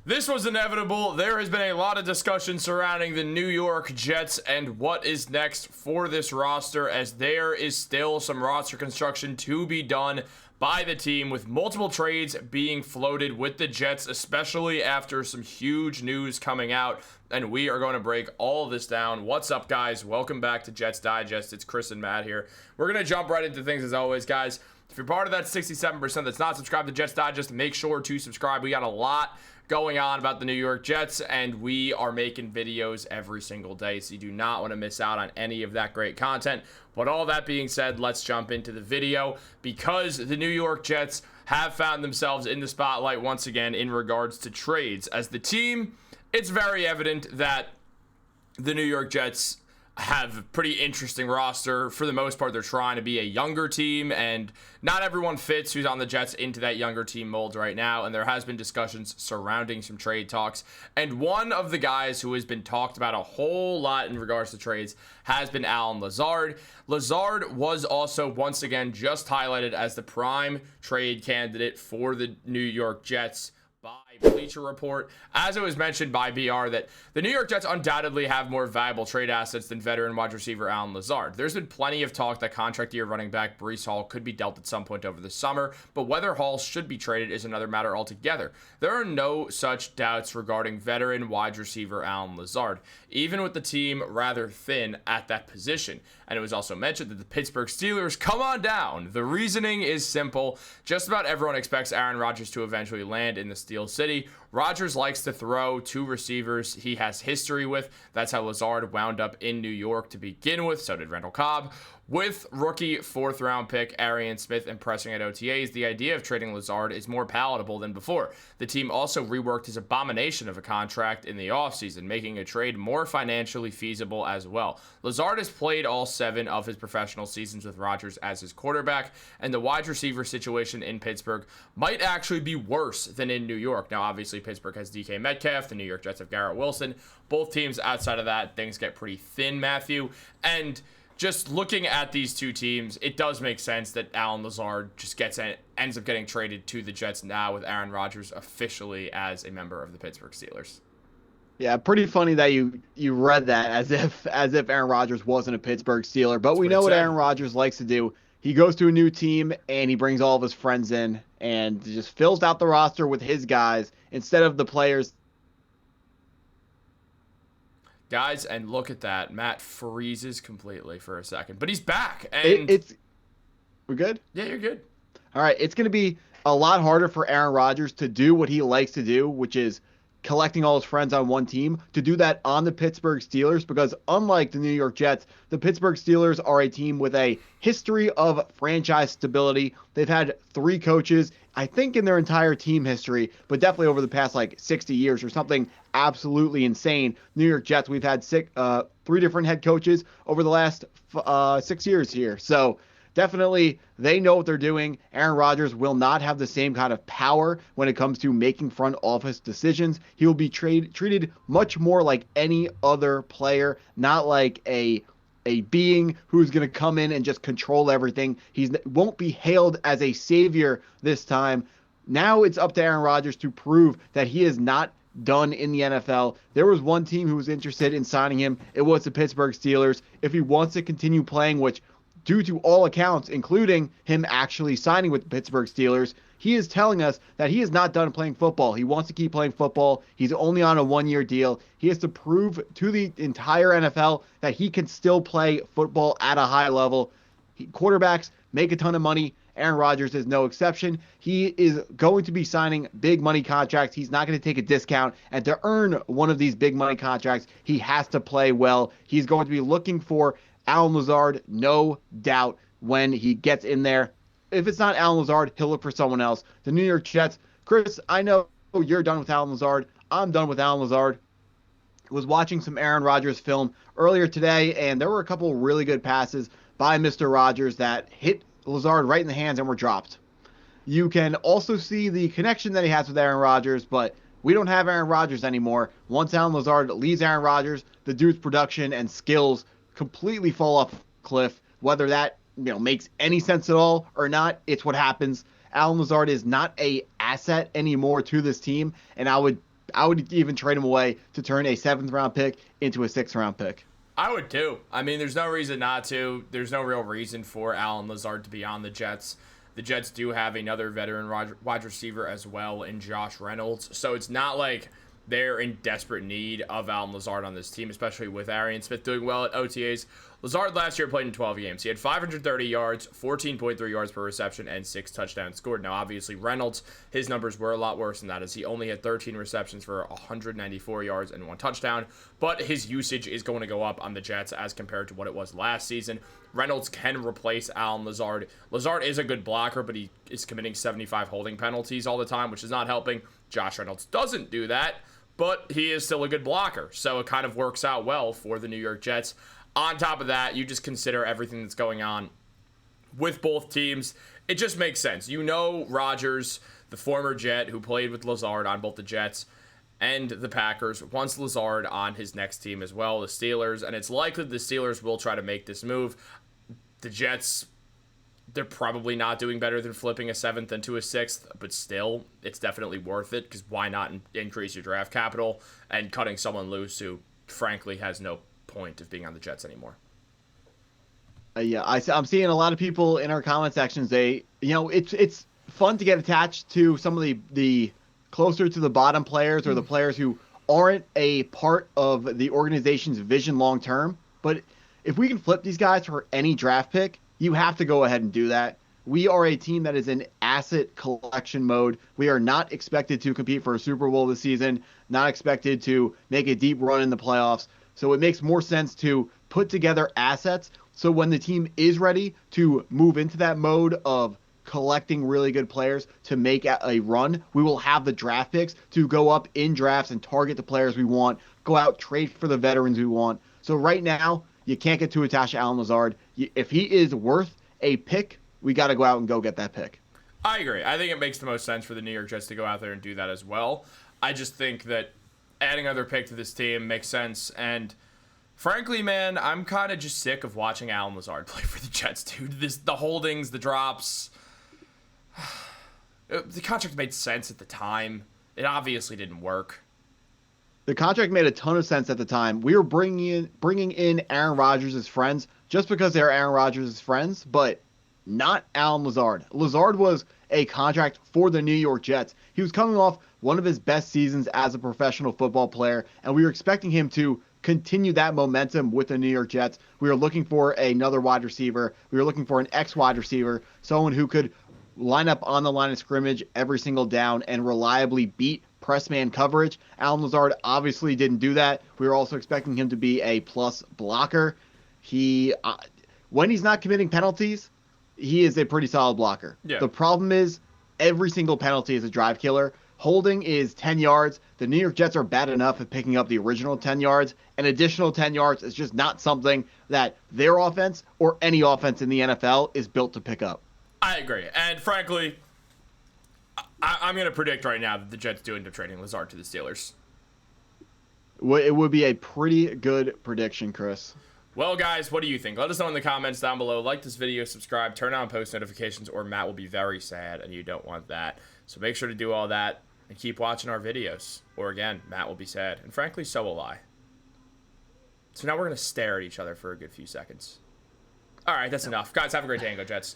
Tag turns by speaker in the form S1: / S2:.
S1: This was inevitable. There has been a lot of discussion surrounding the New York Jets and what is next for this roster, as there is still some roster construction to be done by the team, with multiple trades being floated with the Jets, especially after some huge news coming out. And we are going to break all of this down. What's up, guys? Welcome back to Jets Digest. It's Chris and Matt here. We're going to jump right into things as always, guys. If you're part of that 67% that's not subscribed to Jets Digest, make sure to subscribe. We got a lot going on about the New York Jets, and we are making videos every single day, so you do not want to miss out on any of that great content. But all that being said, let's jump into the video, because the New York Jets have found themselves in the spotlight once again in regards to trades. As the team, it's very evident that the New York Jets have a pretty interesting roster. For the most part, they're trying to be a younger team, and not everyone fits who's on the Jets into that younger team mold right now, and there has been discussions surrounding some trade talks, and one of the guys who has been talked about a whole lot in regards to trades has been Allen Lazard. Lazard was also once again just highlighted as the prime trade candidate for the New York Jets by Bleacher Report, as it was mentioned by BR, that the New York Jets undoubtedly have more valuable trade assets than veteran wide receiver Allen Lazard. There's been plenty of talk that contract year running back Breece Hall could be dealt at some point over the summer, but whether Hall should be traded is another matter altogether. There are no such doubts regarding veteran wide receiver Allen Lazard, even with the team rather thin at that position. And it was also mentioned that the Pittsburg Steelers come on down. The reasoning is simple. Just about everyone expects Aaron Rodgers to eventually land in the Steel City. Rodgers likes to throw to receivers he has history with. That's how Lazard wound up in New York to begin with. So did Randall Cobb. With rookie fourth-round pick Arian Smith impressing at OTAs, the idea of trading Lazard is more palatable than before. The team also reworked his abomination of a contract in the offseason, making a trade more financially feasible as well. Lazard has played all 7 of his professional seasons with Rodgers as his quarterback, and the wide receiver situation in Pittsburgh might actually be worse than in New York. Now, obviously, Pittsburgh has DK Metcalf. The New York Jets have Garrett Wilson. Both teams outside of that, things get pretty thin, Matthew. And just looking at these two teams, it does make sense that Allen Lazard just ends up getting traded to the Jets now, with Aaron Rodgers officially as a member of the Pittsburgh Steelers.
S2: Yeah, pretty funny that you read that as if Aaron Rodgers wasn't a Pittsburgh Steeler. But we know what Aaron Rodgers likes to do. He goes to a new team and he brings all of his friends in and just fills out the roster with his guys instead of the players.
S1: Guys, and look at that. Matt freezes completely for a second, but he's back. And
S2: we're good?
S1: Yeah, you're good.
S2: All right, it's going to be a lot harder for Aaron Rodgers to do what he likes to do, which is collecting all his friends on one team, to do that on the Pittsburgh Steelers, because unlike the New York Jets, the Pittsburgh Steelers are a team with a history of franchise stability. They've had 3 coaches, I think, in their entire team history, but definitely over the past 60 years or something absolutely insane. New York Jets, we've had 3 different head coaches over the last 6 years here. So definitely, they know what they're doing. Aaron Rodgers will not have the same kind of power when it comes to making front office decisions. He will be treated much more like any other player, not like a being who's going to come in and just control everything. He won't be hailed as a savior this time. Now it's up to Aaron Rodgers to prove that he is not done in the NFL. There was one team who was interested in signing him. It was the Pittsburgh Steelers. If he wants to continue playing, which, due to all accounts, including him actually signing with the Pittsburgh Steelers, he is telling us that he is not done playing football. He wants to keep playing football. He's only on a 1-year deal. He has to prove to the entire NFL that he can still play football at a high level. Quarterbacks make a ton of money. Aaron Rodgers is no exception. He is going to be signing big money contracts. He's not going to take a discount. And to earn one of these big money contracts, he has to play well. He's going to be looking for Allen Lazard, no doubt, when he gets in there. If it's not Allen Lazard, he'll look for someone else. The New York Jets, Chris, I know you're done with Allen Lazard. I'm done with Allen Lazard. I was watching some Aaron Rodgers film earlier today, and there were a couple really good passes by Mr. Rodgers that hit Lazard right in the hands and were dropped. You can also see the connection that he has with Aaron Rodgers, but we don't have Aaron Rodgers anymore. Once Allen Lazard leaves Aaron Rodgers, the dude's production and skills completely fall off a cliff. Whether that makes any sense at all or not, it's what happens. Allen Lazard is not a asset anymore to this team, and I would I would even trade him away to turn a 7th-round pick into a 6th-round pick.
S1: I would too. I mean, there's no reason not to. There's no real reason for Allen Lazard to be on the Jets. The Jets do have another veteran wide receiver as well in Josh Reynolds. So it's not like they're in desperate need of Allen Lazard on this team, especially with Arian Smith doing well at OTAs. Lazard last year played in 12 games. He had 530 yards, 14.3 yards per reception, and 6 touchdowns scored. Now, obviously, Reynolds, his numbers were a lot worse than that, as he only had 13 receptions for 194 yards and 1 touchdown. But his usage is going to go up on the Jets as compared to what it was last season. Reynolds can replace Allen Lazard. Lazard is a good blocker, but he is committing 75 holding penalties all the time, which is not helping. Josh Reynolds doesn't do that, but he is still a good blocker. So it kind of works out well for the New York Jets. On top of that, you just consider everything that's going on with both teams. It just makes sense. You know Rodgers, the former Jet who played with Lazard on both the Jets and the Packers, wants Lazard on his next team as well, the Steelers, and it's likely the Steelers will try to make this move. The Jets, they're probably not doing better than flipping a 7th into a 6th, but still, it's definitely worth it, because why not increase your draft capital and cutting someone loose who, frankly, has no point of being on the Jets anymore.
S2: Yeah, I'm seeing a lot of people in our comment sections. It's fun to get attached to some of the closer to the bottom players or the players who aren't a part of the organization's vision long term. But if we can flip these guys for any draft pick, you have to go ahead and do that. We are a team that is in asset collection mode. We are not expected to compete for a Super Bowl this season, not expected to make a deep run in the playoffs. So it makes more sense to put together assets so when the team is ready to move into that mode of collecting really good players to make a run, we will have the draft picks to go up in drafts and target the players we want, go out, trade for the veterans we want. So right now, you can't get too attached to Allen Lazard. If he is worth a pick, we got to go out and go get that pick.
S1: I agree. I think it makes the most sense for the New York Jets to go out there and do that as well. I just think that adding another pick to this team makes sense. And frankly, man, I'm kind of just sick of watching Allen Lazard play for the Jets, dude. The holdings, the drops. The contract made sense at the time. It obviously didn't work.
S2: The contract made a ton of sense at the time. We were bringing in Aaron Rodgers as friends just because they're Aaron Rodgers' friends, but not Allen Lazard. Lazard was a contract for the New York Jets. He was coming off one of his best seasons as a professional football player, and we were expecting him to continue that momentum with the New York Jets. We were looking for another wide receiver. We were looking for an ex-wide receiver, someone who could line up on the line of scrimmage every single down and reliably beat press man coverage. Allen Lazard obviously didn't do that. We were also expecting him to be a plus blocker. When he's not committing penalties, he is a pretty solid blocker.
S1: Yeah.
S2: The problem is every single penalty is a drive killer. Holding is 10 yards. The New York Jets are bad enough at picking up the original 10 yards. An additional 10 yards is just not something that their offense or any offense in the NFL is built to pick up.
S1: I agree. And frankly, I'm going to predict right now that the Jets do end up trading Lazard to the Steelers.
S2: It would be a pretty good prediction, Chris.
S1: Well, guys, what do you think? Let us know in the comments down below. Like this video, subscribe, turn on post notifications, or Matt will be very sad, and you don't want that. So make sure to do all that and keep watching our videos. Or again, Matt will be sad. And frankly, so will I. So now we're going to stare at each other for a good few seconds. All right, that's enough. Guys, have a great day and go Jets.